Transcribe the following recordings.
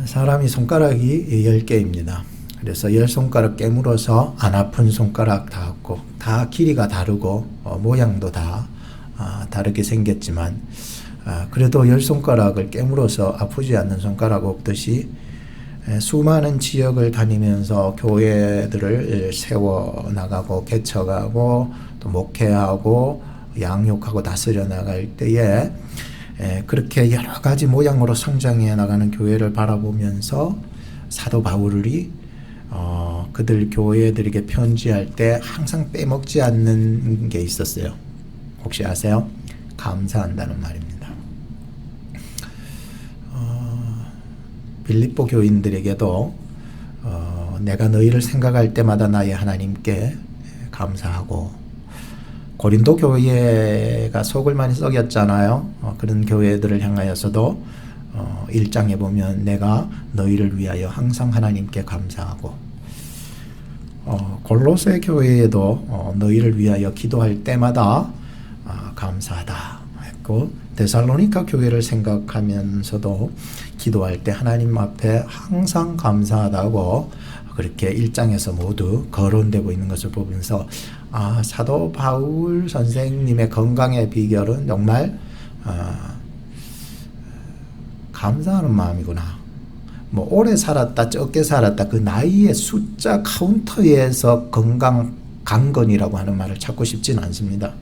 사람이 손가락이 10개입니다. 그래서 10손가락 깨물어서 안 아픈 손가락 다 없고, 다 길이가 다르고 모양도 다 다르게 생겼지만, 그래도 10손가락을 깨물어서 아프지 않는 손가락 없듯이 수많은 지역을 다니면서 교회들을 세워나가고 개척하고 또 목회하고 양육하고 다스려 나갈 때에 그렇게 여러 가지 모양으로 성장해 나가는 교회를 바라보면서 사도 바울이 그들 교회들에게 편지할 때 항상 빼먹지 않는 게 있었어요. 혹시 아세요? 감사한다는 말입니다. 빌립보 교인들에게도 내가 너희를 생각할 때마다 나의 하나님께 감사하고, 고린도 교회가 속을 많이 썩였잖아요. 그런 교회들을 향하여서도 1장에 보면 내가 너희를 위하여 항상 하나님께 감사하고, 골로새 교회에도 너희를 위하여 기도할 때마다 감사하다 했고, 데살로니가 교회를 생각하면서도 기도할 때 하나님 앞에 항상 감사하다고 그렇게 1장에서 모두 거론되고 있는 것을 보면서 사도 바울 선생님의 건강의 비결은 정말 감사하는 마음이구나. 뭐 오래 살았다 적게 살았다 그 나이의 숫자 카운터에서 건강 강건이라고 하는 말을 찾고 싶지는 않습니다.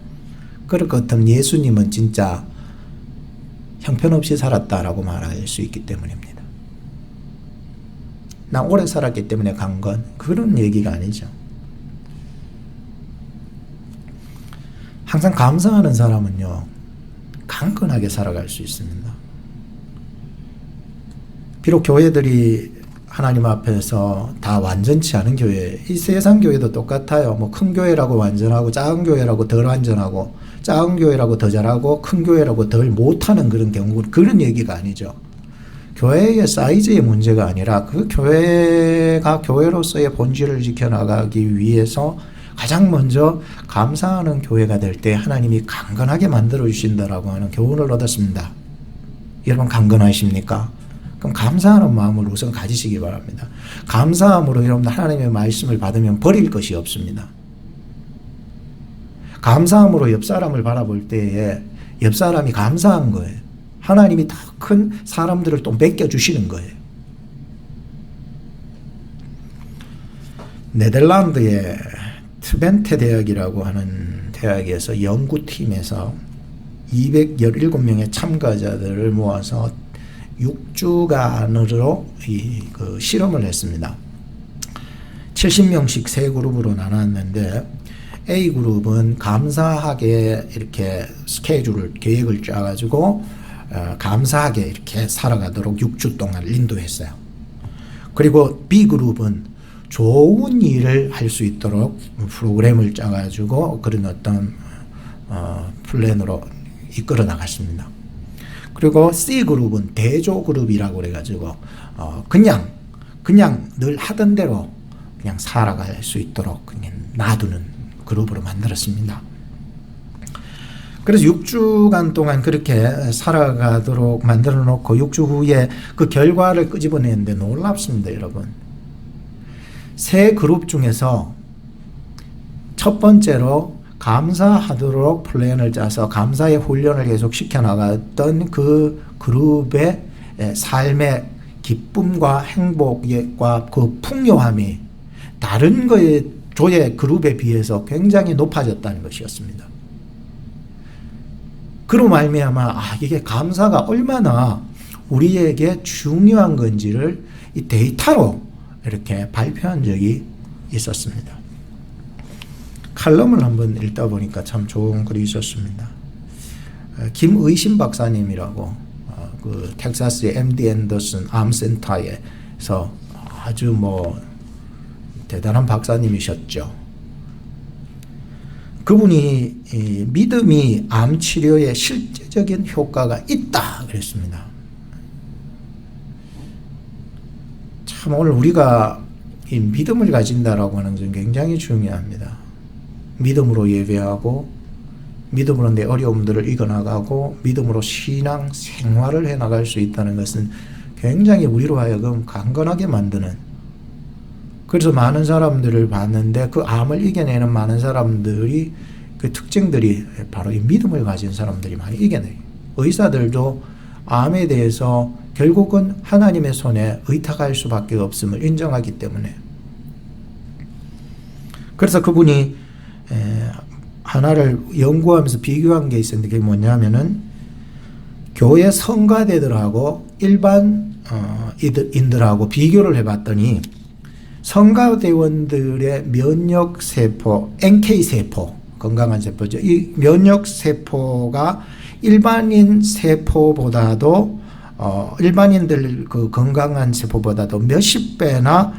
그럴 것 같으면 예수님은 진짜 형편없이 살았다라고 말할 수 있기 때문입니다. 나 오래 살았기 때문에 강건, 그런 얘기가 아니죠. 항상 감사하는 사람은요 강건하게 살아갈 수 있습니다. 비록 교회들이 하나님 앞에서 다 완전치 않은 교회, 이 세상 교회도 똑같아요. 뭐 큰 교회라고 완전하고 작은 교회라고 덜 완전하고, 작은 교회라고 더 잘하고 큰 교회라고 덜 못하는 그런 경우, 그런 얘기가 아니죠. 교회의 사이즈의 문제가 아니라 그 교회가 교회로서의 본질을 지켜나가기 위해서 가장 먼저 감사하는 교회가 될 때 하나님이 강건하게 만들어 주신다라고 하는 교훈을 얻었습니다. 여러분 강건하십니까? 그럼 감사하는 마음을 우선 가지시기 바랍니다. 감사함으로 여러분 하나님의 말씀을 받으면 버릴 것이 없습니다. 감사함으로 옆 사람을 바라볼 때에 옆 사람이 감사한 거예요. 하나님이 더 큰 사람들을 또 맡겨주시는 거예요. 네덜란드의 트벤테 대학이라고 하는 대학에서 연구팀에서 217명의 참가자들을 모아서 6주간으로 그 실험을 했습니다. 70명씩 세 그룹으로 나눴는데 A그룹은 감사하게 이렇게 계획을 짜가지고 감사하게 이렇게 살아가도록 6주 동안 인도했어요. 그리고 B그룹은 좋은 일을 할 수 있도록 프로그램을 짜가지고 그런 어떤 플랜으로 이끌어 나갔습니다. 그리고 C그룹은 대조그룹이라고 그래가지고 그냥 늘 하던 대로 그냥 살아갈 수 있도록 그냥 놔두는 그룹으로 만들었습니다. 그래서 6주간 동안 그렇게 살아가도록 만들어 놓고 6주 후에 그 결과를 끄집어내는데 놀랍습니다, 여러분. 세 그룹 중에서 첫 번째로 감사하도록 플랜을 짜서 감사의 훈련을 계속 시켜나갔던 그 그룹의 삶의 기쁨과 행복과 그 풍요함이 다른 조의 그룹에 비해서 굉장히 높아졌다는 것이었습니다. 그로 말미암아 이게 감사가 얼마나 우리에게 중요한 건지를 이 데이터로 이렇게 발표한 적이 있었습니다. 칼럼을 한번 읽다 보니까 참 좋은 글이 있었습니다. 김의신 박사님이라고 그 텍사스의 MD 앤더슨 암센터에서 아주 대단한 박사님이셨죠. 그분이 믿음이 암 치료에 실제적인 효과가 있다 그랬습니다. 참 오늘 우리가 이 믿음을 가진다라고 하는 것은 굉장히 중요합니다. 믿음으로 예배하고 믿음으로 내 어려움들을 이겨나가고 믿음으로 신앙 생활을 해나갈 수 있다는 것은 굉장히 우리로 하여금 강건하게 만드는, 그래서 많은 사람들을 봤는데 그 암을 이겨내는 많은 사람들이 그 특징들이 바로 이 믿음을 가진 사람들이 많이 이겨내요. 의사들도 암에 대해서 결국은 하나님의 손에 의탁할 수밖에 없음을 인정하기 때문에. 그래서 그분이 하나를 연구하면서 비교한 게 있었는데 그게 뭐냐면은 교회 성가대들하고 일반 인들하고 비교를 해봤더니 성가대원들의 면역세포, NK세포, 건강한 세포죠. 이 면역세포가 일반인 세포보다도 일반인들 그 건강한 세포보다도 몇십 배나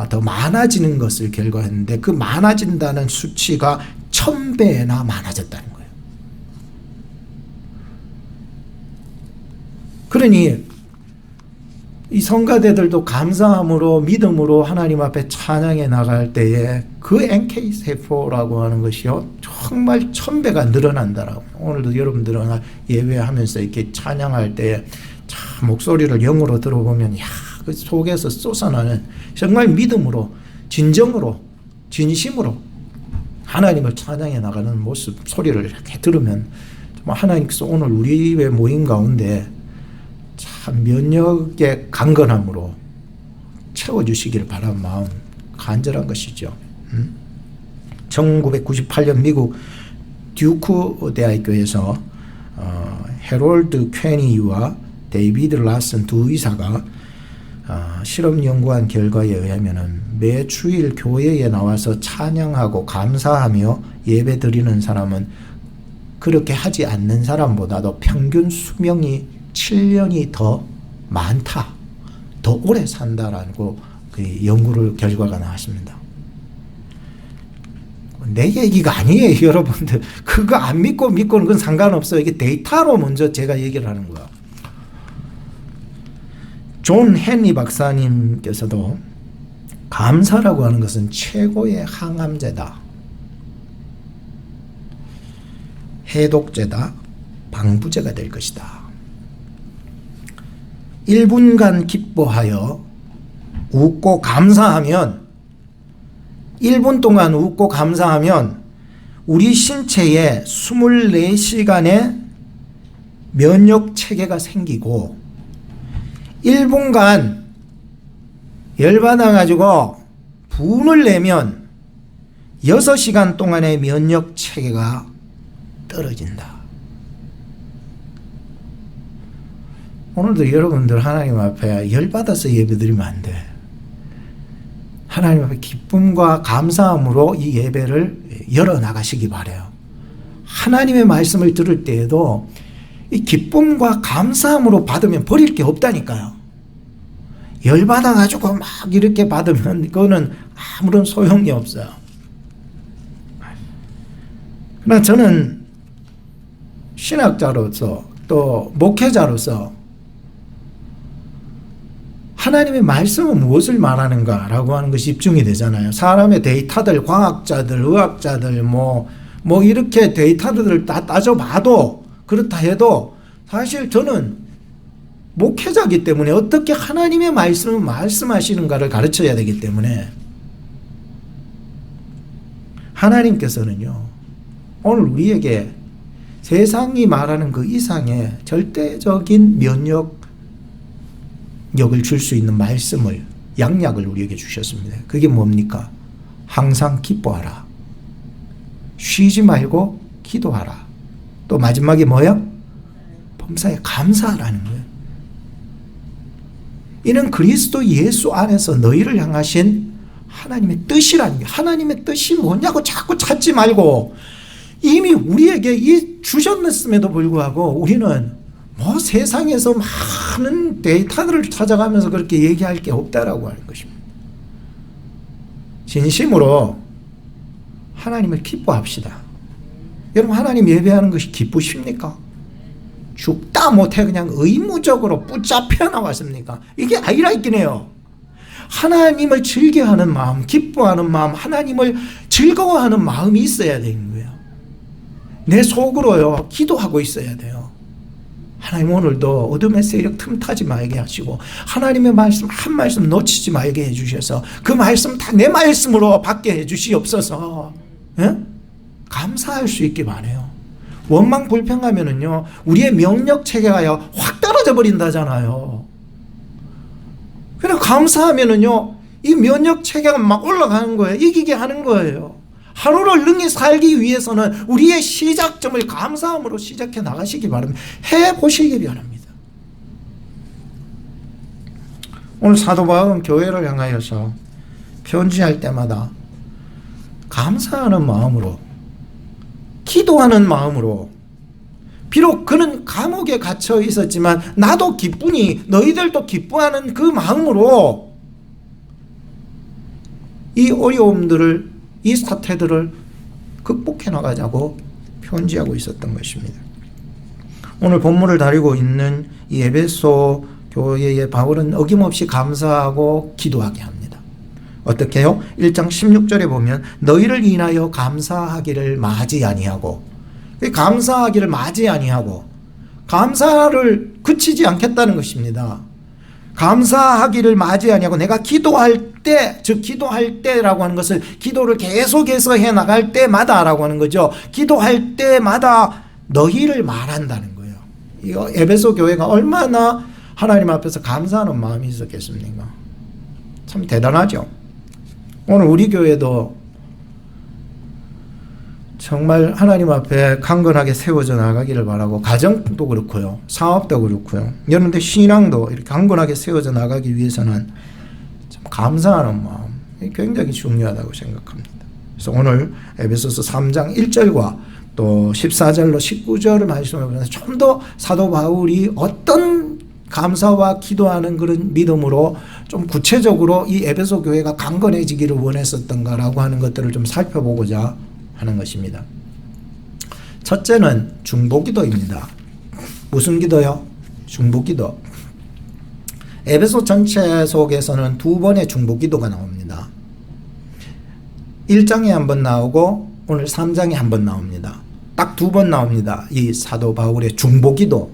더 많아지는 것을 결과했는데 그 많아진다는 수치가 1000배나 많아졌다는 거예요. 그러니 이 성가대들도 감사함으로 믿음으로 하나님 앞에 찬양해 나갈 때에 그 NK세포라고 하는 것이요 정말 1000배가 늘어난다라고. 오늘도 여러분들은 예배하면서 이렇게 찬양할 때에 참 목소리를 영으로 들어보면 그 속에서 솟아나는 정말 믿음으로 진정으로 진심으로 하나님을 찬양해 나가는 모습 소리를 이렇게 들으면 정말 하나님께서 오늘 우리의 모임 가운데 참 면역의 강건함으로 채워주시기를 바라는 마음 간절한 것이죠. 1998년 미국 듀크 대학교에서 해롤드 퀘니와 데이비드 라슨 두 의사가 실험 연구한 결과에 의하면 매 주일 교회에 나와서 찬양하고 감사하며 예배 드리는 사람은 그렇게 하지 않는 사람보다도 평균 수명이 7년이 더 많다, 더 오래 산다라고 그 연구를 결과가 나왔습니다. 내 얘기가 아니에요, 여러분들. 그거 안 믿고는 그건 상관없어요. 이게 데이터로 먼저 제가 얘기를 하는 거야. 존 헨리 박사님께서도 감사라고 하는 것은 최고의 항암제다, 해독제다, 방부제가 될 것이다. 1분간 기뻐하여 웃고 감사하면 1분 동안 웃고 감사하면 우리 신체에 24시간의 면역 체계가 생기고 1분간 열받아 가지고 분을 내면 6시간 동안의 면역 체계가 떨어진다. 오늘도 여러분들 하나님 앞에 열받아서 예배드리면 안 돼. 하나님 앞에 기쁨과 감사함으로 이 예배를 열어나가시기 바라요. 하나님의 말씀을 들을 때에도 이 기쁨과 감사함으로 받으면 버릴 게 없다니까요. 열받아가지고 막 이렇게 받으면 그거는 아무런 소용이 없어요. 그러나 저는 신학자로서 또 목회자로서 하나님의 말씀은 무엇을 말하는가라고 하는 것이 집중이 되잖아요. 사람의 데이터들, 과학자들, 의학자들 뭐 이렇게 데이터들을 다 따져봐도 그렇다 해도 사실 저는 목회자이기 때문에 어떻게 하나님의 말씀을 말씀하시는가를 가르쳐야 되기 때문에 하나님께서는요 오늘 우리에게 세상이 말하는 그 이상의 절대적인 면역력을 줄 수 있는 말씀을, 양약을 우리에게 주셨습니다. 그게 뭡니까? 항상 기뻐하라, 쉬지 말고 기도하라, 또 마지막에 뭐야? 범사에 감사하라는 거예요. 이는 그리스도 예수 안에서 너희를 향하신 하나님의 뜻이라는 게, 하나님의 뜻이 뭐냐고 자꾸 찾지 말고 이미 우리에게 이 주셨음에도 불구하고 우리는 뭐 세상에서 많은 데이터들을 찾아가면서 그렇게 얘기할 게 없다라고 하는 것입니다. 진심으로 하나님을 기뻐합시다. 여러분, 하나님 예배하는 것이 기쁘십니까? 죽다 못해 그냥 의무적으로 붙잡혀 나왔습니까? 이게 아니라 있긴 해요. 하나님을 즐겨하는 마음, 기뻐하는 마음, 하나님을 즐거워하는 마음이 있어야 되는 거예요. 내 속으로요 기도하고 있어야 돼요. 하나님 오늘도 어둠의 세력 틈타지 말게 하시고 하나님의 말씀 한 말씀 놓치지 말게 해주셔서 그 말씀 다 내 말씀으로 받게 해주시옵소서. 예? 감사할 수 있게 바라요. 원망 불평하면은요 우리의 명력 체계가요 확 떨어져 버린다잖아요. 그냥 감사하면은요 이 면역 체계가 막 올라가는 거예요. 이기게 하는 거예요. 하루를 능히 살기 위해서는 우리의 시작점을 감사함으로 시작해 나가시기 바랍니다. 해보시기 바랍니다. 오늘 사도 바울은 교회를 향하여서 편지할 때마다 감사하는 마음으로, 기도하는 마음으로, 비록 그는 감옥에 갇혀 있었지만 나도 기쁘니 너희들도 기뻐하는 그 마음으로 이 어려움들을, 이 사태들을 극복해 나가자고 편지하고 있었던 것입니다. 오늘 본문을 다루고 있는 이 에베소 교회의 바울은 어김없이 감사하고 기도하게 합니다. 어떻게 해요? 1장 16절에 보면 너희를 인하여 감사하기를 마지 아니하고, 감사하기를 마지 아니하고 감사를 그치지 않겠다는 것입니다. 감사하기를 마지 아니하고 내가 기도할 때, 즉 기도할 때라고 하는 것을 기도를 계속해서 해 나갈 때마다라고 하는 거죠. 기도할 때마다 너희를 말한다는 거예요. 이거 에베소 교회가 얼마나 하나님 앞에서 감사하는 마음이 있었겠습니까? 참 대단하죠. 오늘 우리 교회도 정말 하나님 앞에 강건하게 세워져 나가기를 바라고, 가정도 그렇고요, 사업도 그렇고요, 여러분들 신앙도 이렇게 강건하게 세워져 나가기 위해서는 참 감사하는 마음이 굉장히 중요하다고 생각합니다. 그래서 오늘 에베소서 3장 1절과 또 14절로 19절을 말씀을 보면서 좀 더 사도 바울이 어떤 감사와 기도하는 그런 믿음으로 좀 구체적으로 이 에베소 교회가 강건해지기를 원했었던가라고 하는 것들을 좀 살펴보고자 하는 것입니다. 첫째는 중보기도입니다. 무슨 기도요? 중보기도. 에베소 전체 속에서는 두 번의 중보기도가 나옵니다. 1장에 한 번 나오고 오늘 3장에 한 번 나옵니다. 딱 두 번 나옵니다. 이 사도 바울의 중보기도.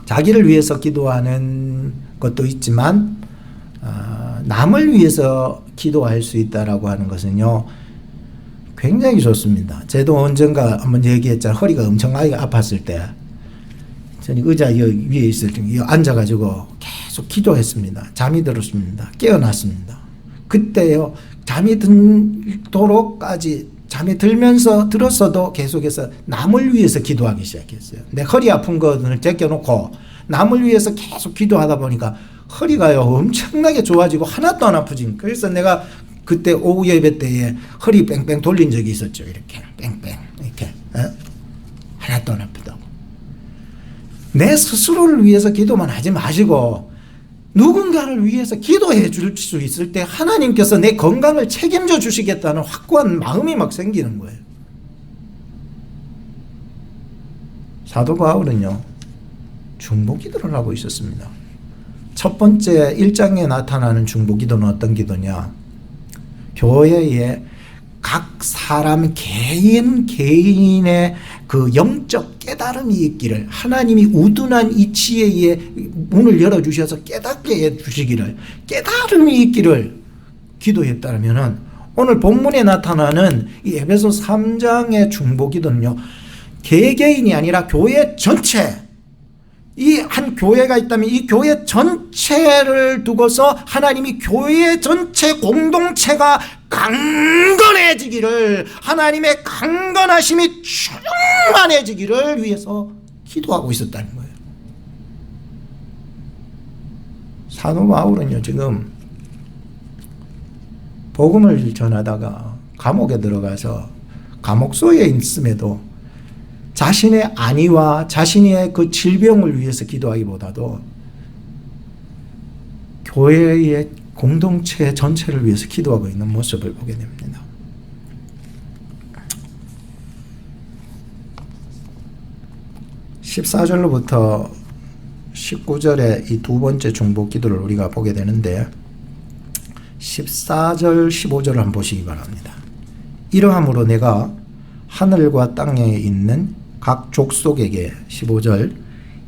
자기를 위해서 기도하는 것도 있지만 남을 위해서 기도할 수 있다라고 하는 것은요 굉장히 좋습니다. 저도 언젠가 한번 얘기했잖아요. 허리가 엄청나게 아팠을 때 저는 의자 위에 있을 때 앉아가지고 계속 기도했습니다. 잠이 들었습니다. 깨어났습니다. 그때요 잠이 들도록까지, 잠이 들었어도 계속해서 남을 위해서 기도하기 시작했어요. 내 허리 아픈 것을 제껴놓고 남을 위해서 계속 기도하다 보니까 허리가요 엄청나게 좋아지고 하나도 안 아프진. 그래서 내가 그때 오후 예배 때에 허리 뺑뺑 돌린 적이 있었죠. 이렇게 뺑뺑 이렇게 하나도 안 아프다고. 내 스스로를 위해서 기도만 하지 마시고 누군가를 위해서 기도해 줄 수 있을 때 하나님께서 내 건강을 책임져 주시겠다는 확고한 마음이 막 생기는 거예요. 사도 바울은요 중보기도를 하고 있었습니다. 첫 번째 1장에 나타나는 중보기도는 어떤 기도냐? 교회에 각 사람 개인의 그 영적 깨달음이 있기를, 하나님이 우둔한 이치에 문을 열어주셔서 깨닫게 해주시기를, 깨달음이 있기를 기도했다면 오늘 본문에 나타나는 이 에베소 3장의 중보기도는요 개개인이 아니라 교회 전체, 이 한 교회가 있다면 이 교회 전체를 두고서 하나님이 교회 전체 공동체가 강건해지기를, 하나님의 강건하심이 충만해지기를 위해서 기도하고 있었다는 거예요. 사도 바울은요 지금 복음을 전하다가 감옥에 들어가서 감옥소에 있음에도 자신의 안위와 자신의 그 질병을 위해서 기도하기보다도 교회의 공동체 전체를 위해서 기도하고 있는 모습을 보게 됩니다. (14절로부터) 19절의 이 두 번째 중보 기도를 우리가 보게 되는데 14절 15절을 한번 보시기 바랍니다. 이러함으로 내가 하늘과 땅에 있는 각 족속에게 15절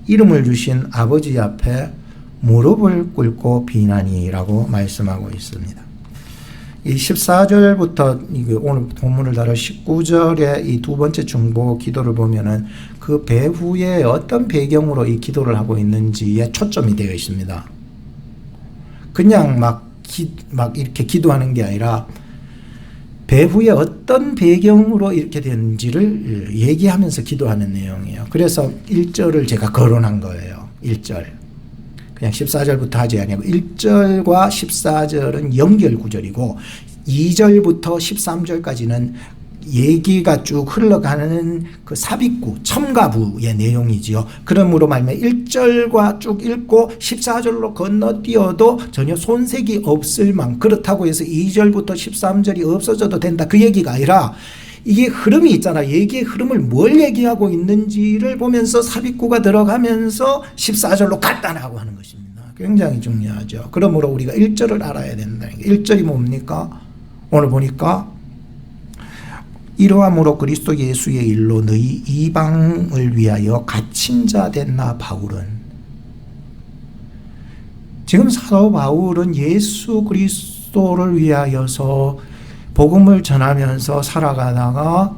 이름을 주신 아버지 앞에 무릎을 꿇고 비나니라고 말씀하고 있습니다. 이 14절부터 오늘 본문을 다룰 19절의 이 두 번째 중보 기도를 보면은 그 배후에 어떤 배경으로 이 기도를 하고 있는지에 초점이 되어 있습니다. 그냥 막 이렇게 기도하는 게 아니라 배후에 어떤 배경으로 이렇게 됐는지를 얘기하면서 기도하는 내용이에요. 그래서 1절을 제가 거론한 거예요. 1절. 그냥 14절부터 하지 아니고 1절과 14절은 연결 구절이고 2절부터 13절까지는 얘기가 쭉 흘러가는 그 삽입구, 첨가부의 내용이지요. 그러므로 말미암아 1절과 쭉 읽고 14절로 건너뛰어도 전혀 손색이 없을 만큼, 그렇다고 해서 2절부터 13절이 없어져도 된다 그 얘기가 아니라 이게 흐름이 있잖아. 얘기의 흐름을 뭘 얘기하고 있는지를 보면서 삽입구가 들어가면서 14절로 간단하고 하는 것입니다. 굉장히 중요하죠. 그러므로 우리가 1절을 알아야 된다는 게, 1절이 뭡니까? 오늘 보니까 이러함으로 그리스도 예수의 일로 너희 이방을 위하여 갇힌 자 됐나 바울은. 지금 사도 바울은 예수 그리스도를 위하여서 복음을 전하면서 살아가다가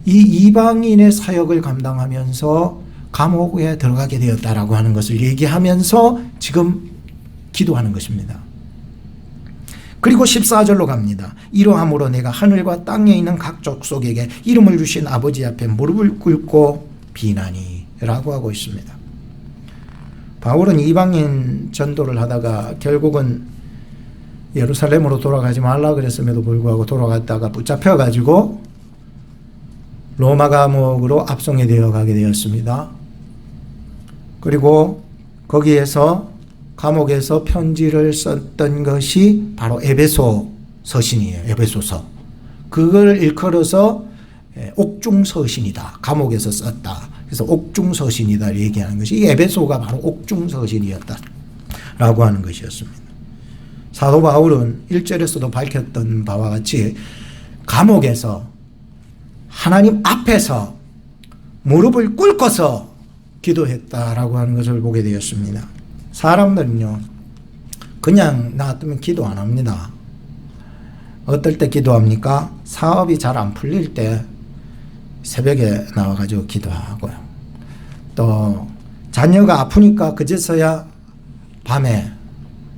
이 이방인의 사역을 감당하면서 감옥에 들어가게 되었다라고 하는 것을 얘기하면서 지금 기도하는 것입니다. 그리고 14절로 갑니다. 이러함으로 내가 하늘과 땅에 있는 각 족속에게 이름을 주신 아버지 앞에 무릎을 꿇고 비나니 라고 하고 있습니다. 바울은 이방인 전도를 하다가 결국은 예루살렘으로 돌아가지 말라 그랬음에도 불구하고 돌아갔다가 붙잡혀가지고 로마 감옥으로 압송이 되어 가게 되었습니다. 그리고 거기에서 감옥에서 편지를 썼던 것이 바로 에베소 서신이에요. 에베소서. 그걸 일컬어서 옥중서신이다. 감옥에서 썼다. 그래서 옥중서신이다 얘기하는 것이 이 에베소가 바로 옥중서신이었다 라고 하는 것이었습니다. 사도 바울은 1절에서도 밝혔던 바와 같이 감옥에서 하나님 앞에서 무릎을 꿇고서 기도했다라고 하는 것을 보게 되었습니다. 사람들은요, 그냥 놔두면 기도 안 합니다. 어떨 때 기도합니까? 사업이 잘 안 풀릴 때 새벽에 나와가지고 기도하고요. 또 자녀가 아프니까 그제서야 밤에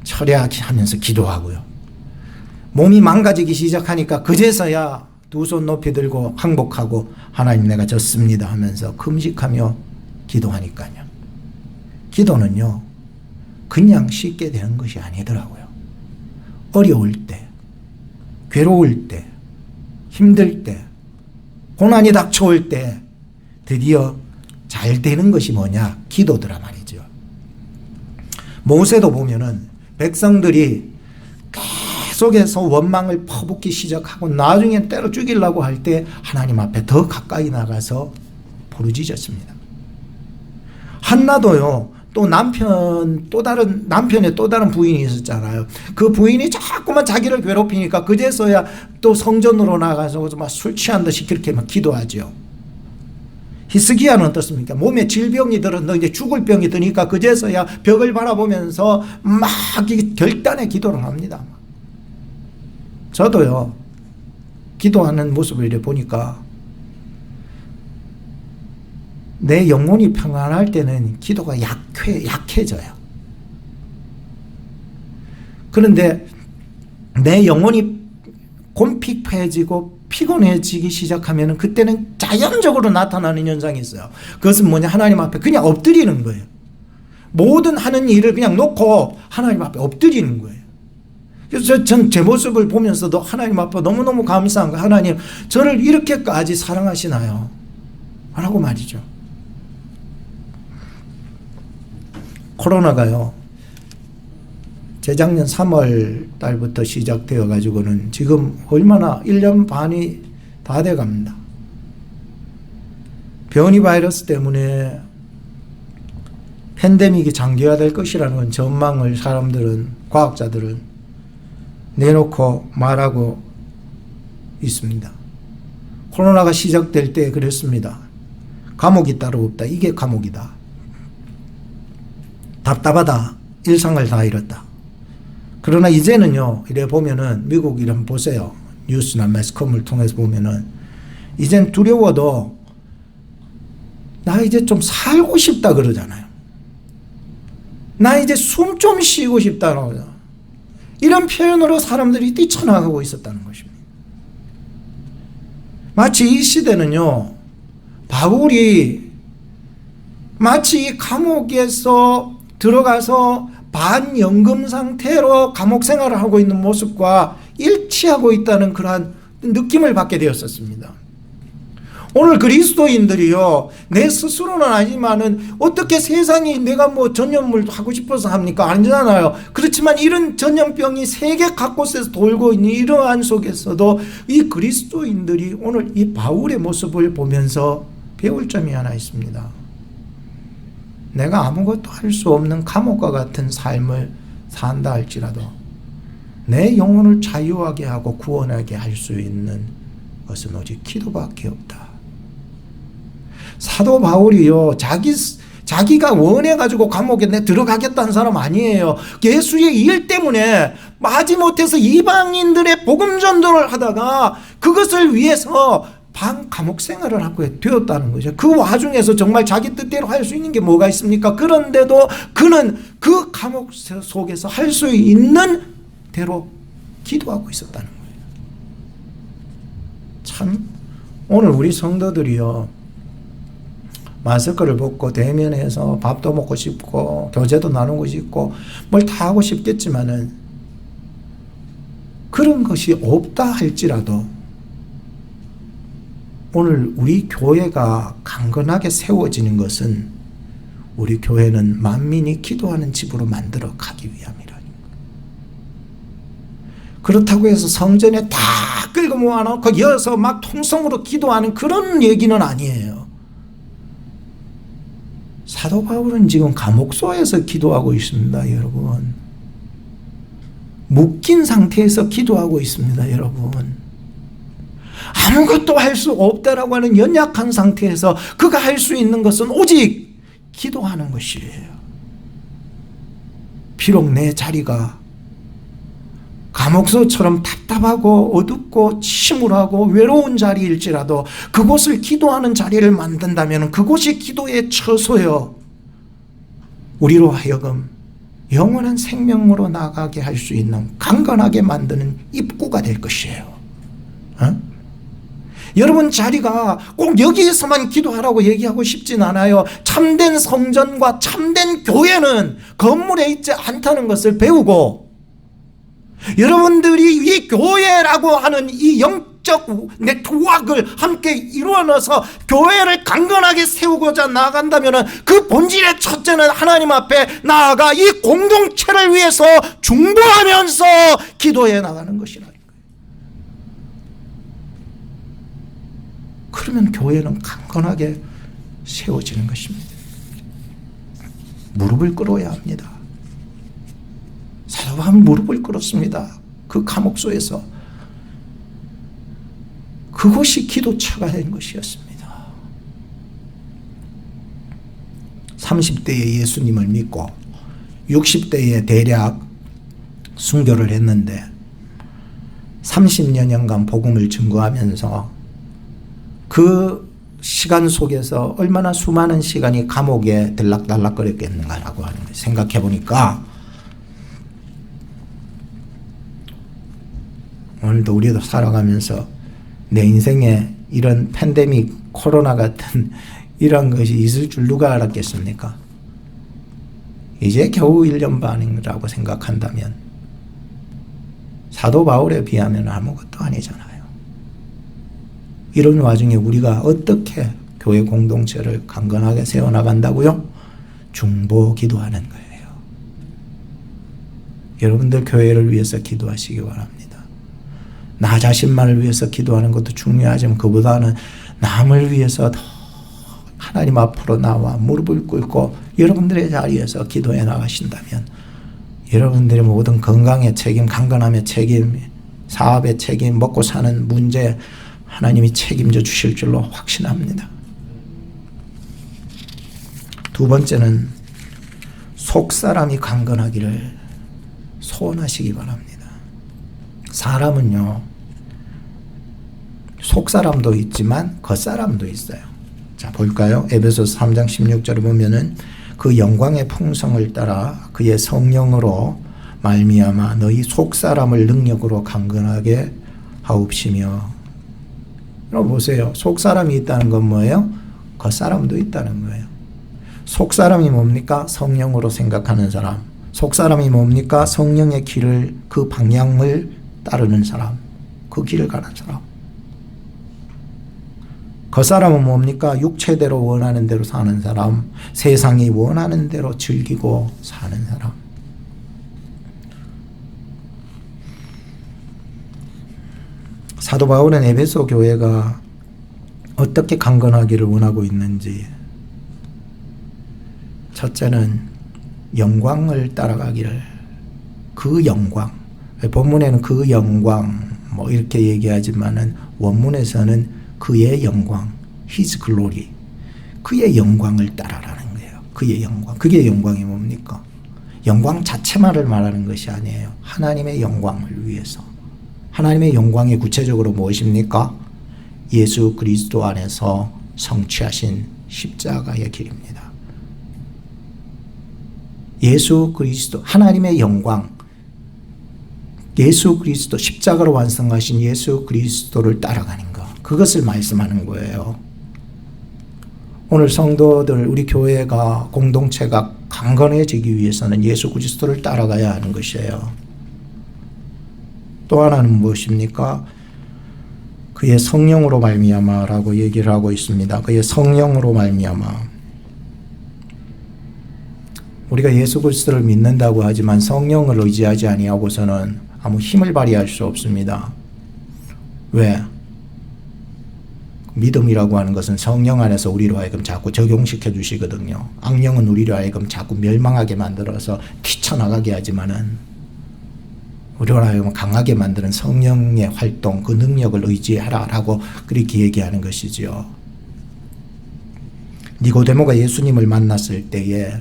철야하면서 기도하고요. 몸이 망가지기 시작하니까 그제서야 두 손 높이 들고 항복하고 하나님 내가 졌습니다 하면서 금식하며 기도하니까요. 기도는요, 그냥 쉽게 되는 것이 아니더라고요. 어려울 때, 괴로울 때, 힘들 때, 고난이 닥쳐올 때 드디어 잘 되는 것이 뭐냐? 기도더라 말이죠. 모세도 보면은 백성들이 계속해서 원망을 퍼붓기 시작하고 나중에 때려 죽이려고 할 때 하나님 앞에 더 가까이 나가서 부르짖었습니다. 한나도요, 남편의 또 다른 부인이 있었잖아요. 그 부인이 자꾸만 자기를 괴롭히니까 그제서야 또 성전으로 나가서 막 술 취한 듯이 그렇게 막 기도하죠. 히스기야는 어떻습니까? 몸에 질병이 들었는데 이제 죽을 병이 드니까 그제서야 벽을 바라보면서 막 결단의 기도를 합니다. 저도요, 기도하는 모습을 이렇게 보니까 내 영혼이 평안할 때는 기도가 약해져요. 그런데 내 영혼이 곰핍해지고 피곤해지기 시작하면 그때는 자연적으로 나타나는 현상이 있어요. 그것은 뭐냐? 하나님 앞에 그냥 엎드리는 거예요. 모든 하는 일을 그냥 놓고 하나님 앞에 엎드리는 거예요. 그래서 전 제 모습을 보면서도 하나님 앞에 너무너무 감사한 거예요. 하나님, 저를 이렇게까지 사랑하시나요? 라고 말이죠. 코로나가요, 재작년 3월 달부터 시작되어 가지고는 지금 얼마나 1년 반이 다 돼 갑니다. 변이 바이러스 때문에 팬데믹이 장기화될 것이라는 건 전망을 사람들은, 과학자들은 내놓고 말하고 있습니다. 코로나가 시작될 때 그랬습니다. 감옥이 따로 없다. 이게 감옥이다. 답답하다. 일상을 다 잃었다. 그러나 이제는요, 이래 보면은 미국 이런 보세요. 뉴스나 매스컴을 통해서 보면은 이젠 두려워도 나 이제 좀 살고 싶다 그러잖아요. 나 이제 숨 좀 쉬고 싶다라고 이런 표현으로 사람들이 뛰쳐나가고 있었다는 것입니다. 마치 이 시대는요, 바울이 마치 이 감옥에서 들어가서 반연금 상태로 감옥 생활을 하고 있는 모습과 일치하고 있다는 그러한 느낌을 받게 되었었습니다. 오늘 그리스도인들이요, 내 스스로는 아니지만은 어떻게 세상이 내가 뭐 전염을 하고 싶어서 합니까? 아니잖아요. 그렇지만 이런 전염병이 세계 각곳에서 돌고 있는 이러한 속에서도 이 그리스도인들이 오늘 이 바울의 모습을 보면서 배울 점이 하나 있습니다. 내가 아무것도 할 수 없는 감옥과 같은 삶을 산다 할지라도 내 영혼을 자유하게 하고 구원하게 할 수 있는 것은 오직 기도밖에 없다. 사도 바울이요, 자기가 원해가지고 감옥에 들어가겠다는 사람 아니에요. 예수의 일 때문에 마지못해서 이방인들의 복음 전도를 하다가 그것을 위해서 감옥 생활을 하고 되었다는 거죠. 그 와중에서 정말 자기 뜻대로 할 수 있는 게 뭐가 있습니까? 그런데도 그는 그 감옥 속에서 할 수 있는 대로 기도하고 있었다는 거예요. 참 오늘 우리 성도들이요, 마스크를 벗고 대면해서 밥도 먹고 싶고 교제도 나누고 싶고 뭘 다 하고 싶겠지만은 그런 것이 없다 할지라도 오늘 우리 교회가 강건하게 세워지는 것은 우리 교회는 만민이 기도하는 집으로 만들어 가기 위함이라는 거예요. 그렇다고 해서 성전에 다 끌고 모아놓고 여기서 막 통성으로 기도하는 그런 얘기는 아니에요. 사도 바울은 지금 감옥소에서 기도하고 있습니다, 여러분. 묶인 상태에서 기도하고 있습니다, 여러분. 아무것도 할 수 없다라고 하는 연약한 상태에서 그가 할 수 있는 것은 오직 기도하는 것이에요. 비록 내 자리가 감옥소처럼 답답하고 어둡고 침울하고 외로운 자리일지라도 그곳을 기도하는 자리를 만든다면 그곳이 기도의 처소요, 우리로 하여금 영원한 생명으로 나가게 할 수 있는 강건하게 만드는 입구가 될 것이에요. 여러분 자리가 꼭 여기에서만 기도하라고 얘기하고 싶진 않아요. 참된 성전과 참된 교회는 건물에 있지 않다는 것을 배우고, 여러분들이 이 교회라고 하는 이 영적 네트워크를 함께 이루어 넣어서 교회를 강건하게 세우고자 나아간다면 그 본질의 첫째는 하나님 앞에 나아가 이 공동체를 위해서 중보하면서 기도해 나가는 것이라. 그러면 교회는 강건하게 세워지는 것입니다. 무릎을 꿇어야 합니다. 사도 바울은 무릎을 꿇었습니다. 그 감옥소에서. 그곳이 기도처가 된 것이었습니다. 30대에 예수님을 믿고 60대에 대략 순교를 했는데 30여년간 복음을 증거하면서 그 시간 속에서 얼마나 수많은 시간이 감옥에 들락달락거렸겠는가라고 하는 걸 생각해 보니까 오늘도 우리도 살아가면서 내 인생에 이런 팬데믹 코로나 같은 이런 것이 있을 줄 누가 알았겠습니까? 이제 겨우 1년 반이라고 생각한다면 사도 바울에 비하면 아무것도 아니잖아요. 이런 와중에 우리가 어떻게 교회 공동체를 강건하게 세워나간다고요? 중보 기도하는 거예요. 여러분들 교회를 위해서 기도하시기 바랍니다. 나 자신만을 위해서 기도하는 것도 중요하지만 그보다는 남을 위해서 더 하나님 앞으로 나와 무릎을 꿇고 여러분들의 자리에서 기도해 나가신다면 여러분들의 모든 건강의 책임, 강건함의 책임, 사업의 책임, 먹고 사는 문제 하나님이 책임져 주실 줄로 확신합니다. 두 번째는 속사람이 강건하기를 소원하시기 바랍니다. 사람은요, 속사람도 있지만 겉사람도 있어요. 자, 볼까요? 에베소서 3장 16절을 보면은 그 영광의 풍성을 따라 그의 성령으로 말미암아 너희 속사람을 능력으로 강건하게 하옵시며. 여러분 보세요. 속사람이 있다는 건 뭐예요? 겉사람도 있다는 거예요. 속사람이 뭡니까? 성령으로 생각하는 사람. 속사람이 뭡니까? 성령의 길을, 그 방향을 따르는 사람. 그 길을 가는 사람. 겉사람은 뭡니까? 육체대로 원하는 대로 사는 사람. 세상이 원하는 대로 즐기고 사는 사람. 사도 바울은 에베소 교회가 어떻게 강건하기를 원하고 있는지, 첫째는 영광을 따라가기를, 그 영광, 본문에는 그 영광 뭐 이렇게 얘기하지만은 원문에서는 그의 영광, His glory, 그의 영광을 따라라는 거예요. 그의 영광. 그게 영광이 뭡니까? 영광 자체만을 말하는 것이 아니에요. 하나님의 영광을 위해서. 하나님의 영광이 구체적으로 무엇입니까? 예수 그리스도 안에서 성취하신 십자가의 길입니다. 예수 그리스도, 하나님의 영광, 예수 그리스도, 십자가로 완성하신 예수 그리스도를 따라가는 것, 그것을 말씀하는 거예요. 오늘 성도들, 우리 교회가, 공동체가 강건해지기 위해서는 예수 그리스도를 따라가야 하는 것이에요. 또 하나는 무엇입니까? 그의 성령으로 말미암아라고 얘기를 하고 있습니다. 그의 성령으로 말미암아. 우리가 예수 그리스도를 믿는다고 하지만 성령을 의지하지 아니하고서는 아무 힘을 발휘할 수 없습니다. 왜? 믿음이라고 하는 것은 성령 안에서 우리로 하여금 자꾸 적용시켜 주시거든요. 악령은 우리로 하여금 자꾸 멸망하게 만들어서 뛰쳐나가게 하지만은 우리로 하여금 강하게 만드는 성령의 활동, 그 능력을 의지하라라고 그렇게 얘기하는 것이지요. 니고데모가 예수님을 만났을 때에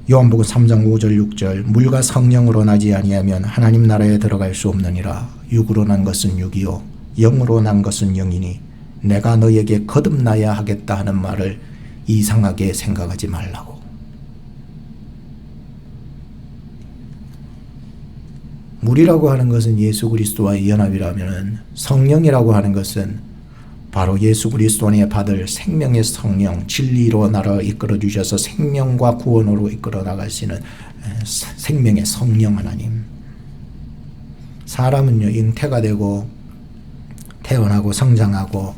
요한복음 3장 5절 6절 물과 성령으로 나지 아니하면 하나님 나라에 들어갈 수 없느니라. 육으로 난 것은 육이요 영으로 난 것은 영이니 내가 너에게 거듭나야 하겠다 하는 말을 이상하게 생각하지 말라고. 물이라고 하는 것은 예수 그리스도와의 연합이라면 성령이라고 하는 것은 바로 예수 그리스도 안에 받을 생명의 성령, 진리로 나를 이끌어 주셔서 생명과 구원으로 이끌어 나가시는 생명의 성령 하나님. 사람은요, 잉태가 되고 태어나고 성장하고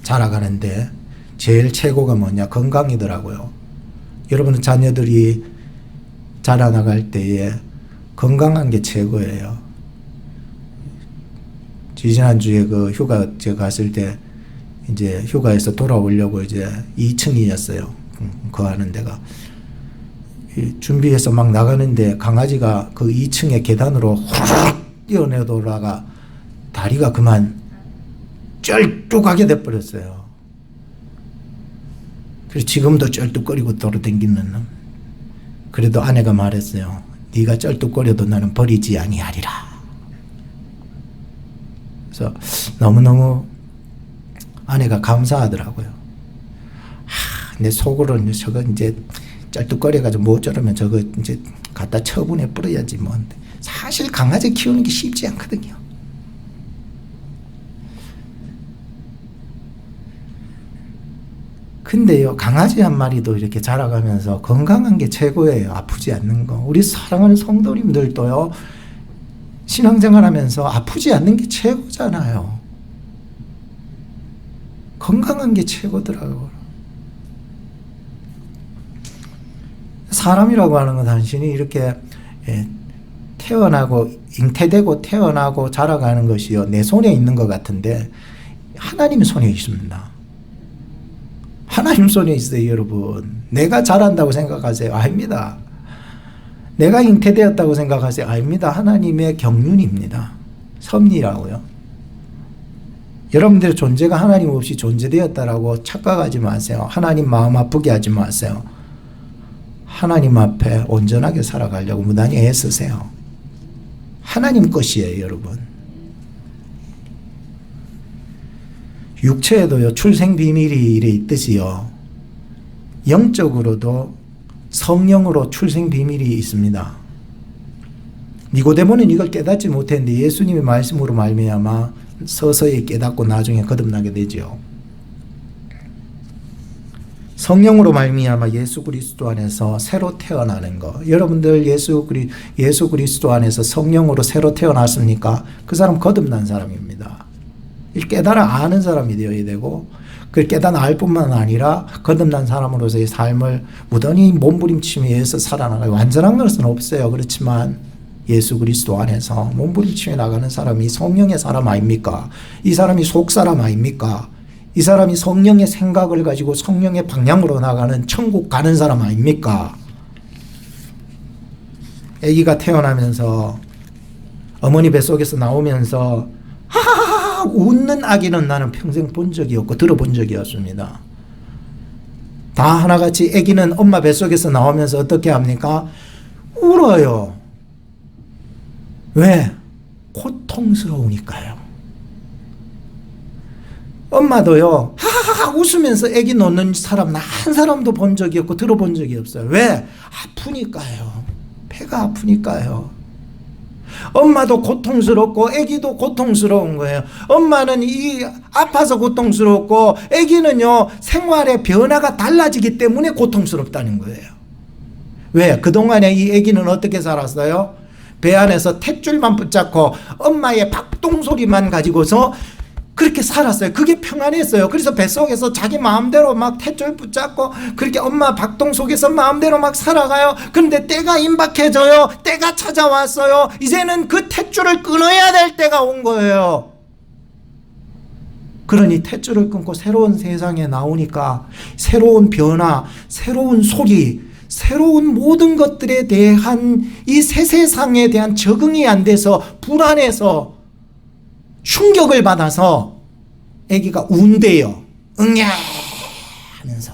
자라가는데 제일 최고가 뭐냐? 건강이더라고요. 여러분 자녀들이 자라나갈 때에 건강한 게 최고예요. 지난주에 그 휴가 제가 갔을 때 이제 휴가에서 돌아오려고 이제 2층이었어요. 거하는 데가. 준비해서 막 나가는데 강아지가 그 2층의 계단으로 훅 뛰어내돌아가 다리가 그만 쩔뚝하게 돼버렸어요. 그래서 지금도 쩔뚝거리고 돌아다니는 놈. 그래도 아내가 말했어요. 네가 쩔뚝거려도 나는 버리지 아니하리라. 그래서 너무너무 아내가 감사하더라고요. 내 속으로는 저거 이제 쩔뚝거려가지고 못 저러면 저거 이제 갖다 처분해 버려야지 뭐. 사실 강아지 키우는 게 쉽지 않거든요. 근데요, 강아지 한 마리도 이렇게 자라가면서 건강한 게 최고예요. 아프지 않는 거. 우리 사랑하는 성도님들도요, 신앙생활 하면서 아프지 않는 게 최고잖아요. 건강한 게 최고더라고요. 사람이라고 하는 건 단순히 이렇게 태어나고 잉태되고 태어나고 자라가는 것이요, 내 손에 있는 것 같은데 하나님 손에 있습니다. 하나님 손에 있어요, 여러분. 내가 잘한다고 생각하세요? 아닙니다. 내가 잉태되었다고 생각하세요? 아닙니다. 하나님의 경륜입니다. 섭리라고요. 여러분들의 존재가 하나님 없이 존재되었다라고 착각하지 마세요. 하나님 마음 아프게 하지 마세요. 하나님 앞에 온전하게 살아가려고 무단히 애쓰세요. 하나님 것이에요, 여러분. 육체에도요, 출생 비밀이 이래 있듯이요, 영적으로도 성령으로 출생 비밀이 있습니다. 니고데모는 이걸 깨닫지 못했는데 예수님의 말씀으로 말미암아 서서히 깨닫고 나중에 거듭나게 되죠. 성령으로 말미암아 예수 그리스도 안에서 새로 태어나는 거. 여러분들 예수 그리스도 안에서 성령으로 새로 태어났습니까? 그 사람 거듭난 사람입니다. 깨달아 아는 사람이 되어야 되고, 그 깨달아 알 뿐만 아니라 거듭난 사람으로서의 삶을 무던히 몸부림치며 위해서 살아나가요. 완전한 것은 없어요. 그렇지만 예수 그리스도 안에서 몸부림치며 나가는 사람이 성령의 사람 아닙니까? 이 사람이 속사람 아닙니까? 이 사람이 성령의 생각을 가지고 성령의 방향으로 나가는 천국 가는 사람 아닙니까? 아기가 태어나면서 어머니 뱃속에서 나오면서 하하하 웃는 아기는 나는 평생 본 적이 없고 들어본 적이 없습니다. 다 하나같이 아기는 엄마 뱃속에서 나오면서 어떻게 합니까? 울어요. 왜? 고통스러우니까요. 엄마도요, 하하하 웃으면서 아기 놓는 사람 나 한 사람도 본 적이 없고 들어본 적이 없어요. 왜? 아프니까요. 배가 아프니까요. 엄마도 고통스럽고 아기도 고통스러운 거예요. 엄마는 아파서 고통스럽고 아기는요, 생활의 변화가 달라지기 때문에 고통스럽다는 거예요. 왜? 그동안에 이 아기는 어떻게 살았어요? 배 안에서 탯줄만 붙잡고 엄마의 박동 소리만 가지고서 그렇게 살았어요. 그게 평안했어요. 그래서 뱃속에서 자기 마음대로 막 탯줄 붙잡고 그렇게 엄마 박동 속에서 마음대로 막 살아가요. 그런데 때가 임박해져요. 때가 찾아왔어요. 이제는 그 탯줄을 끊어야 될 때가 온 거예요. 그러니 탯줄을 끊고 새로운 세상에 나오니까 새로운 변화, 새로운 소리, 새로운 모든 것들에 대한 이 새 세상에 대한 적응이 안 돼서 불안해서 충격을 받아서 아기가 운대요. 응야 하면서.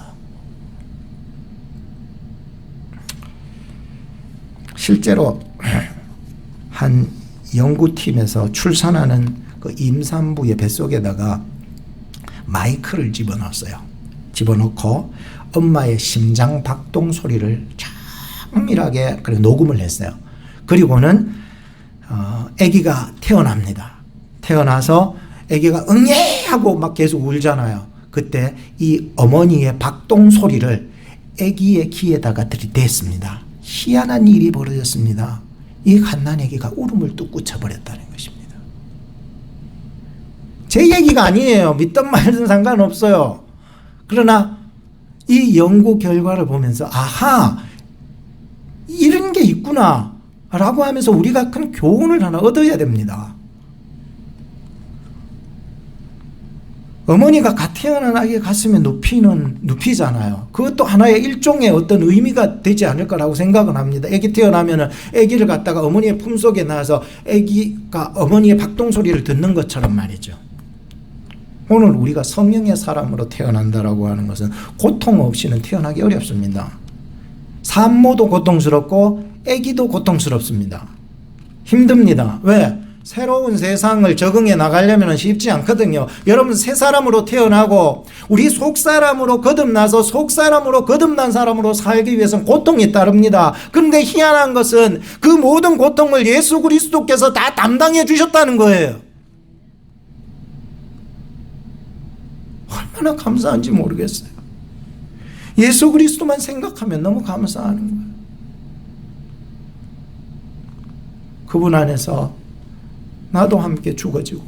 실제로 한 연구팀에서 출산하는 그 임산부의 뱃속에다가 마이크를 집어넣었어요. 집어넣고 엄마의 심장 박동 소리를 정밀하게 녹음을 했어요. 그리고는 아기가 태어납니다. 태어나서 아기가 응예 하고 막 계속 울잖아요. 그때 이 어머니의 박동 소리를 아기의 귀에다가 들이댔습니다. 희한한 일이 벌어졌습니다. 이 갓난 아기가 울음을 뚝 끊어버렸다는 것입니다. 제 얘기가 아니에요. 믿든 말든 상관없어요. 그러나 이 연구 결과를 보면서 아하, 이런 게 있구나 라고 하면서 우리가 큰 교훈을 하나 얻어야 됩니다. 어머니가 갓 태어난 아기의 가슴에 눕히잖아요. 그것도 하나의 일종의 어떤 의미가 되지 않을까라고 생각은 합니다. 아기 태어나면은 아기를 갖다가 어머니의 품속에 놔서 아기가 어머니의 박동 소리를 듣는 것처럼 말이죠. 오늘 우리가 성령의 사람으로 태어난다라고 하는 것은 고통 없이는 태어나기 어렵습니다. 산모도 고통스럽고 아기도 고통스럽습니다. 힘듭니다. 왜? 새로운 세상을 적응해 나가려면 쉽지 않거든요. 여러분, 새 사람으로 태어나고 우리 속사람으로 거듭나서 속사람으로 거듭난 사람으로 살기 위해서는 고통이 따릅니다. 그런데 희한한 것은 그 모든 고통을 예수 그리스도께서 다 담당해 주셨다는 거예요. 얼마나 감사한지 모르겠어요. 예수 그리스도만 생각하면 너무 감사하는 거예요. 그분 안에서 나도 함께 죽어지고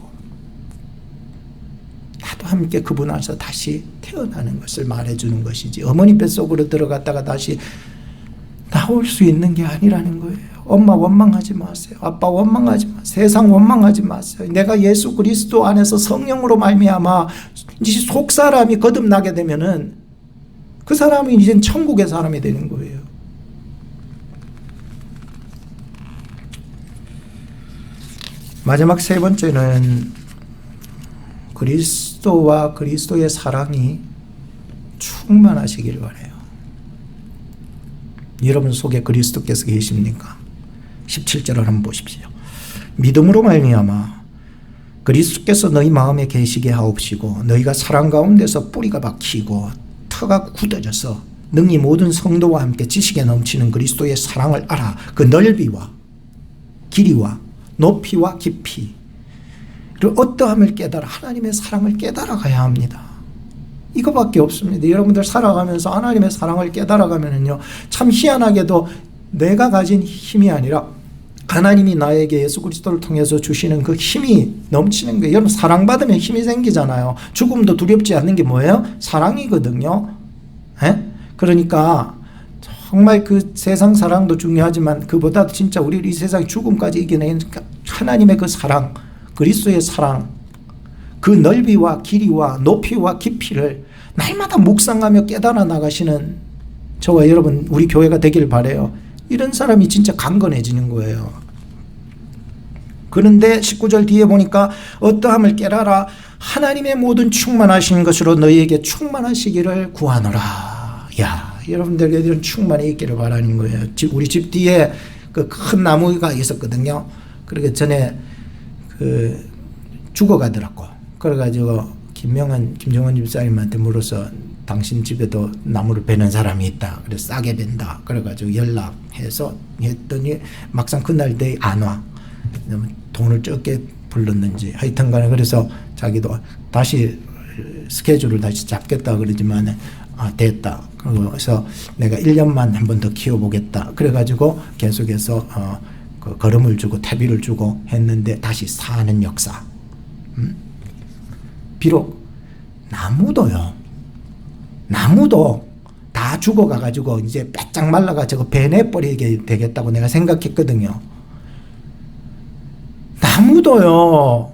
나도 함께 그분 안에서 다시 태어나는 것을 말해주는 것이지, 어머니 뱃속으로 들어갔다가 다시 나올 수 있는 게 아니라는 거예요. 엄마 원망하지 마세요. 아빠 원망하지 마세요. 세상 원망하지 마세요. 내가 예수 그리스도 안에서 성령으로 말미암아 속사람이 거듭나게 되면은 그 사람이 이젠 천국의 사람이 되는 거예요. 마지막 세 번째는 그리스도와 그리스도의 사랑이 충만하시길 바라요. 여러분 속에 그리스도께서 계십니까? 17절을 한번 보십시오. 믿음으로 말미암아 그리스도께서 너희 마음에 계시게 하옵시고 너희가 사랑 가운데서 뿌리가 박히고 터가 굳어져서 능히 모든 성도와 함께 지식에 넘치는 그리스도의 사랑을 알아 그 넓이와 길이와 높이와 깊이 그리고 어떠함을 깨달아 하나님의 사랑을 깨달아 가야 합니다. 이거밖에 없습니다. 여러분들 살아가면서 하나님의 사랑을 깨달아가면요, 참 희한하게도 내가 가진 힘이 아니라 하나님이 나에게 예수 그리스도를 통해서 주시는 그 힘이 넘치는 거예요. 여러분 사랑받으면 힘이 생기잖아요. 죽음도 두렵지 않는 게 뭐예요? 사랑이거든요. 에? 그러니까 정말 그 세상 사랑도 중요하지만 그보다도 진짜 우리 이 세상 죽음까지 이겨내는 하나님의 그 사랑, 그리스도의 사랑, 그 넓이와 길이와 높이와 깊이를 날마다 묵상하며 깨달아 나가시는 저와 여러분 우리 교회가 되길 바라요. 이런 사람이 진짜 강건해지는 거예요. 그런데 19절 뒤에 보니까 어떠함을 깨달아 하나님의 모든 충만하신 것으로 너희에게 충만하시기를 구하노라. 야, 여러분들에게 이런 충만이 있기를 바라는 거예요. 우리 집 뒤에 그 큰 나무가 있었거든요. 그러기 전에 죽어가더라고. 그래가지고 김정은 집사님한테 물어서 당신 집에도 나무를 베는 사람이 있다. 그래서 싸게 벤다. 그래가지고 연락해서 했더니 막상 그날 내 안 와. 돈을 적게 불렀는지 하여튼 간에 그래서 자기도 다시 스케줄을 다시 잡겠다 그러지만 됐다. 그래서 내가 1년만 한 번 더 키워보겠다. 그래가지고 계속해서 그 걸음을 주고 퇴비를 주고 했는데 다시 사는 역사. 비록 나무도 다 죽어가가지고 이제 빼짝 말라가지고 베내버리게 되겠다고 내가 생각했거든요. 나무도요,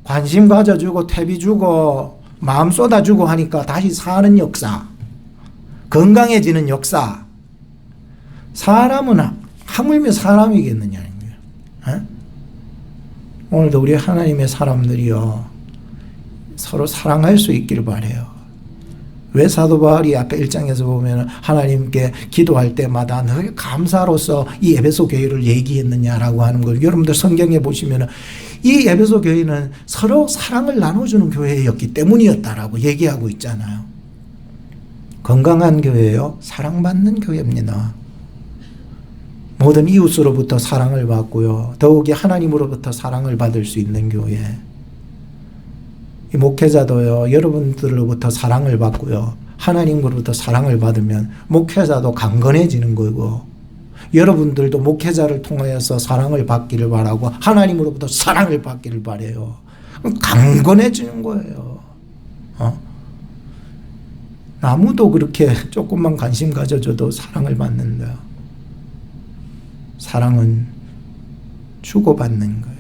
관심 가져주고 퇴비 주고 마음 쏟아주고 하니까 다시 사는 역사, 건강해지는 역사. 사람은 하물며 사람이겠느냐는 거예요. 오늘도 우리 하나님의 사람들이요, 서로 사랑할 수 있기를 바라요. 왜 사도 바울이 앞에 1장에서 보면 하나님께 기도할 때마다 늘 감사로서 이 에베소 교회를 얘기했느냐라고 하는 걸 여러분들 성경에 보시면 이 에베소 교회는 서로 사랑을 나눠주는 교회였기 때문이었다라고 얘기하고 있잖아요. 건강한 교회요, 사랑받는 교회입니다. 모든 이웃으로부터 사랑을 받고요, 더욱이 하나님으로부터 사랑을 받을 수 있는 교회. 이 목회자도요, 여러분들로부터 사랑을 받고요, 하나님으로부터 사랑을 받으면 목회자도 강건해지는 거고, 여러분들도 목회자를 통하여서 사랑을 받기를 바라고 하나님으로부터 사랑을 받기를 바라요. 강건해지는 거예요. 나무도 그렇게 조금만 관심 가져줘도 사랑을 받는다. 사랑은 주고받는 거예요.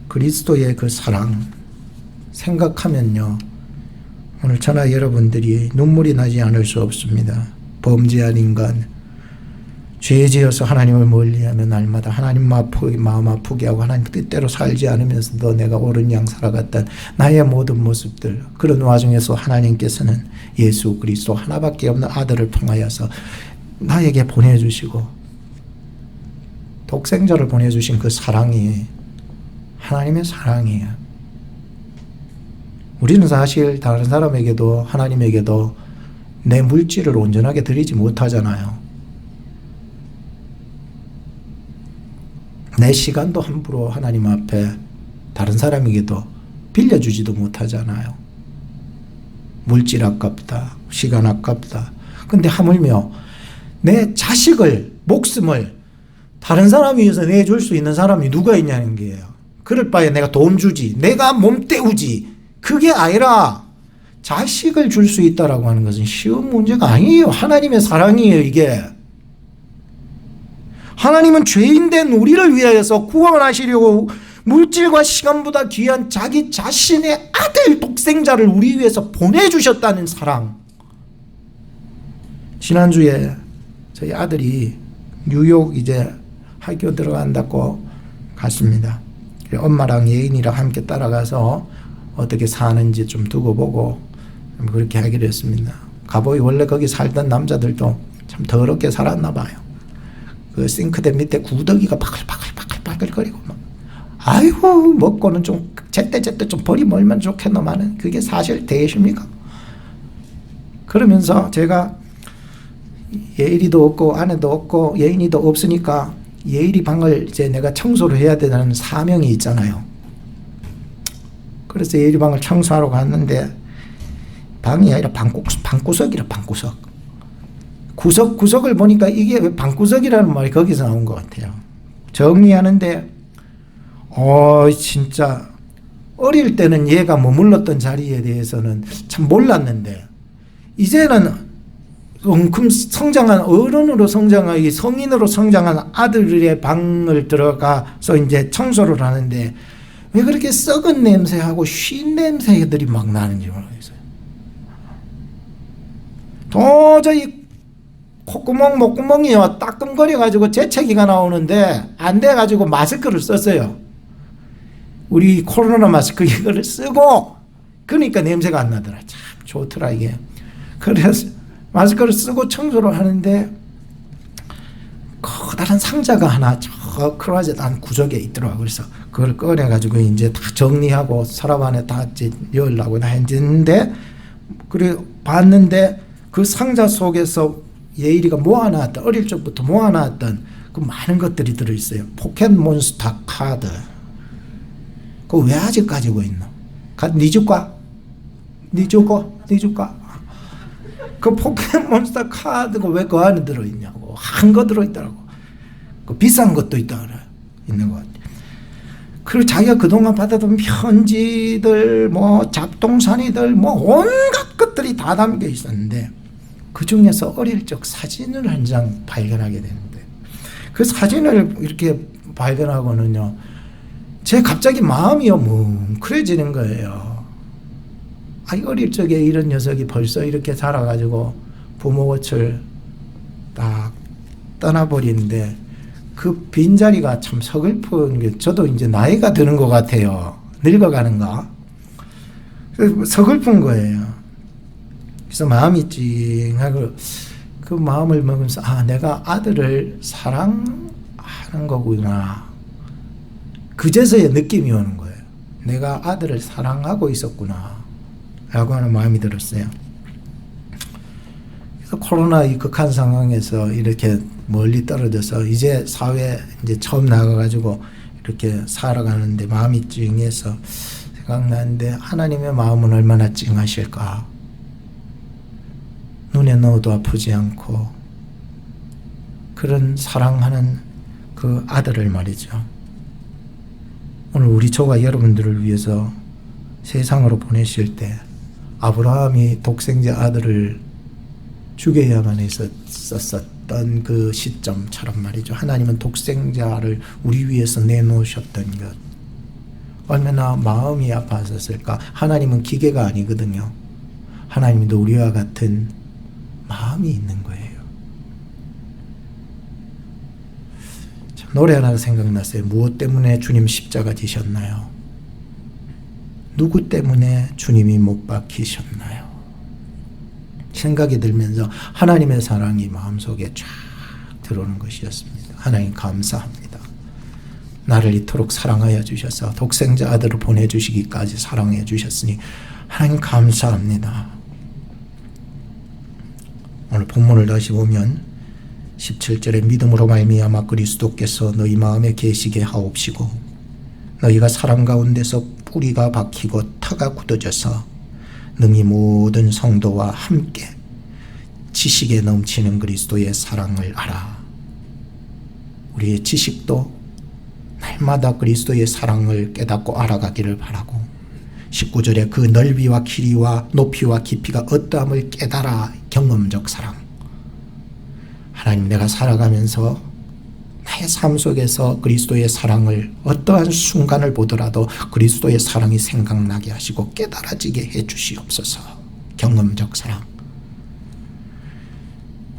그리스도의 그 사랑 생각하면요, 오늘 저나 여러분들이 눈물이 나지 않을 수 없습니다. 범죄한 인간, 죄 지어서 하나님을 멀리하며 날마다 하나님 마음 아프게 하고 하나님 뜻대로 살지 않으면서도 내가 옳은 양 살아갔던 나의 모든 모습들, 그런 와중에서 하나님께서는 예수 그리스도 하나밖에 없는 아들을 통하여서 나에게 보내주시고 독생자를 보내주신 그 사랑이 하나님의 사랑이에요. 우리는 사실 다른 사람에게도 하나님에게도 내 물질을 온전하게 드리지 못하잖아요. 내 시간도 함부로 하나님 앞에 다른 사람에게도 빌려주지도 못하잖아요. 물질 아깝다, 시간 아깝다. 근데 하물며 내 자식을, 목숨을 다른 사람 위해서 내줄 수 있는 사람이 누가 있냐는 거예요. 그럴 바에 내가 돈 주지, 내가 몸 때우지, 그게 아니라 자식을 줄 수 있다라고 하는 것은 쉬운 문제가 아니에요. 하나님의 사랑이에요, 이게. 하나님은 죄인된 우리를 위하여서 구원하시려고 물질과 시간보다 귀한 자기 자신의 아들 독생자를 우리 위해서 보내주셨다는 사랑. 지난주에 저희 아들이 뉴욕 이제 학교 들어간다고 갔습니다. 엄마랑 예인이랑 함께 따라가서 어떻게 사는지 좀 두고 보고 그렇게 하기로 했습니다. 가보이 원래 거기 살던 남자들도 참 더럽게 살았나 봐요. 그 싱크대 밑에 구더기가 바글바글거리고 막 아이고 먹고는 좀 제때 좀 버리 멀면 좋겠노만은 그게 사실 되십니까? 그러면서 제가 예일이도 없고 아내도 없고 예인이도 없으니까 예일이 방을 이제 내가 청소를 해야 되는 사명이 있잖아요. 그래서 예일이 방을 청소하러 갔는데 방이 아니라 방구석이라 방구석. 구석을 보니까 이게 왜 방구석이라는 말이 거기서 나온 것 같아요. 정리하는데 진짜 어릴 때는 얘가 머물렀던 자리에 대해서는 참 몰랐는데 이제는 성장한 어른으로 성장한 성인으로 성장한 아들의 방을 들어가서 이제 청소를 하는데 왜 그렇게 썩은 냄새하고 쉰 냄새들이 막 나는지 모르겠어요. 도저히 콧구멍 목구멍이 따끔거려 가지고 재채기가 나오는데 안 돼 가지고 마스크를 썼어요. 우리 코로나 마스크 이거를 쓰고 그러니까 냄새가 안 나더라. 참 좋더라 이게. 그래서 마스크를 쓰고 청소를 하는데 커다란 상자가 하나 저 크로아제 안 구석에 있더라고요. 그래서 그걸 꺼내가지고 이제 다 정리하고 서랍 안에 다 이제 넣으려고 했는데 그래 봤는데 그 상자 속에서 예일이가 모아놨던 어릴 적부터 모아놨던 그 많은 것들이 들어있어요. 포켓몬스터 카드. 그거 왜 아직 가지고 있노? 니 줄까? 니 줄까? 그 포켓몬스터 카드가 왜 그 안에 들어있냐고. 한 거 들어있더라고. 그 비싼 것도 있다 그래. 있는 것 같아. 그리고 자기가 그동안 받았던 편지들, 잡동사니들, 온갖 것들이 다 담겨 있었는데 그 중에서 어릴 적 사진을 한 장 발견하게 되는데 그 사진을 이렇게 발견하고는요, 제 갑자기 마음이 뭉클해지는 거예요. 어릴 적에 이런 녀석이 벌써 이렇게 자라가지고 부모 곁을 딱 떠나버리는데 그 빈자리가 참 서글픈 게 저도 이제 나이가 드는 것 같아요. 늙어가는가? 서글픈 거예요. 그래서 마음이 찡하고 그 마음을 먹으면서 내가 아들을 사랑하는 거구나. 그제서야 느낌이 오는 거예요. 내가 아들을 사랑하고 있었구나 라고 하는 마음이 들었어요. 그래서 코로나 이 극한 상황에서 이렇게 멀리 떨어져서 이제 사회에 이제 처음 나가가지고 이렇게 살아가는데 마음이 찡해서 생각나는데 하나님의 마음은 얼마나 찡하실까. 눈에 넣어도 아프지 않고 그런 사랑하는 그 아들을 말이죠. 오늘 우리 저와 여러분들을 위해서 세상으로 보내실 때 아브라함이 독생자 아들을 죽여야만 했었던 그 시점처럼 말이죠. 하나님은 독생자를 우리 위해서 내놓으셨던 것. 얼마나 마음이 아팠었을까. 하나님은 기계가 아니거든요. 하나님도 우리와 같은 마음이 있는 거예요. 참, 노래 하나 생각났어요. 무엇 때문에 주님 십자가 지셨나요? 누구 때문에 주님이 못 박히셨나요? 생각이 들면서 하나님의 사랑이 마음속에 쫙 들어오는 것이었습니다. 하나님 감사합니다. 나를 이토록 사랑하여 주셔서 독생자 아들을 보내주시기까지 사랑해 주셨으니 하나님 감사합니다. 오늘 본문을 다시 보면 17절에 믿음으로 말미암아 그리스도께서 너희 마음에 계시게 하옵시고 너희가 사랑 가운데서 뿌리가 박히고 터가 굳어져서 능히 모든 성도와 함께 지식에 넘치는 그리스도의 사랑을 알아. 우리의 지식도 날마다 그리스도의 사랑을 깨닫고 알아가기를 바라고 19절에 그 넓이와 길이와 높이와 깊이가 어떠함을 깨달아 경험적 사랑. 하나님, 내가 살아가면서 나의 삶 속에서 그리스도의 사랑을 어떠한 순간을 보더라도 그리스도의 사랑이 생각나게 하시고 깨달아지게 해주시옵소서. 경험적 사랑.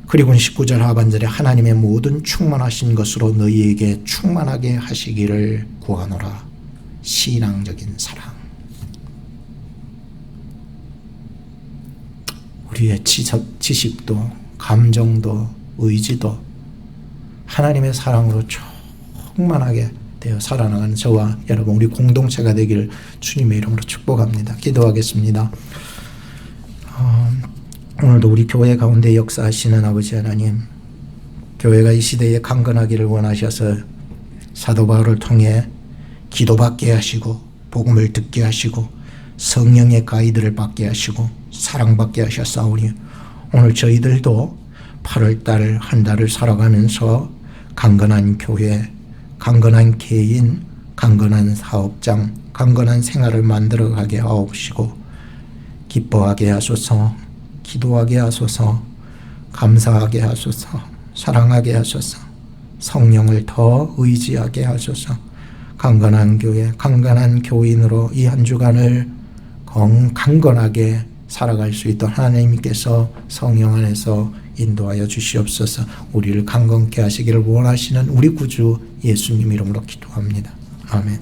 그리고 19절 하반절에 하나님의 모든 충만하신 것으로 너희에게 충만하게 하시기를 구하노라. 신앙적인 사랑. 우리의 지식도 감정도 의지도 하나님의 사랑으로 충만하게 되어 살아나가는 저와 여러분 우리 공동체가 되기를 주님의 이름으로 축복합니다. 기도하겠습니다. 오늘도 우리 교회 가운데 역사하시는 아버지 하나님, 교회가 이 시대에 강건하기를 원하셔서 사도 바울을 통해 기도받게 하시고 복음을 듣게 하시고 성령의 가이드를 받게 하시고 사랑받게 하셨사오니 오늘 저희들도 8월달 한 달을 살아가면서 강건한 교회, 강건한 개인, 강건한 사업장, 강건한 생활을 만들어가게 하옵시고 기뻐하게 하소서, 기도하게 하소서, 감사하게 하소서, 사랑하게 하소서, 성령을 더 의지하게 하소서. 강건한 교회, 강건한 교인으로 이 한 주간을 강건하게 살아갈 수 있도록 하나님께서 성령 안에서 인도하여 주시옵소서. 우리를 강건케 하시기를 원하시는 우리 구주 예수님 이름으로 기도합니다. 아멘.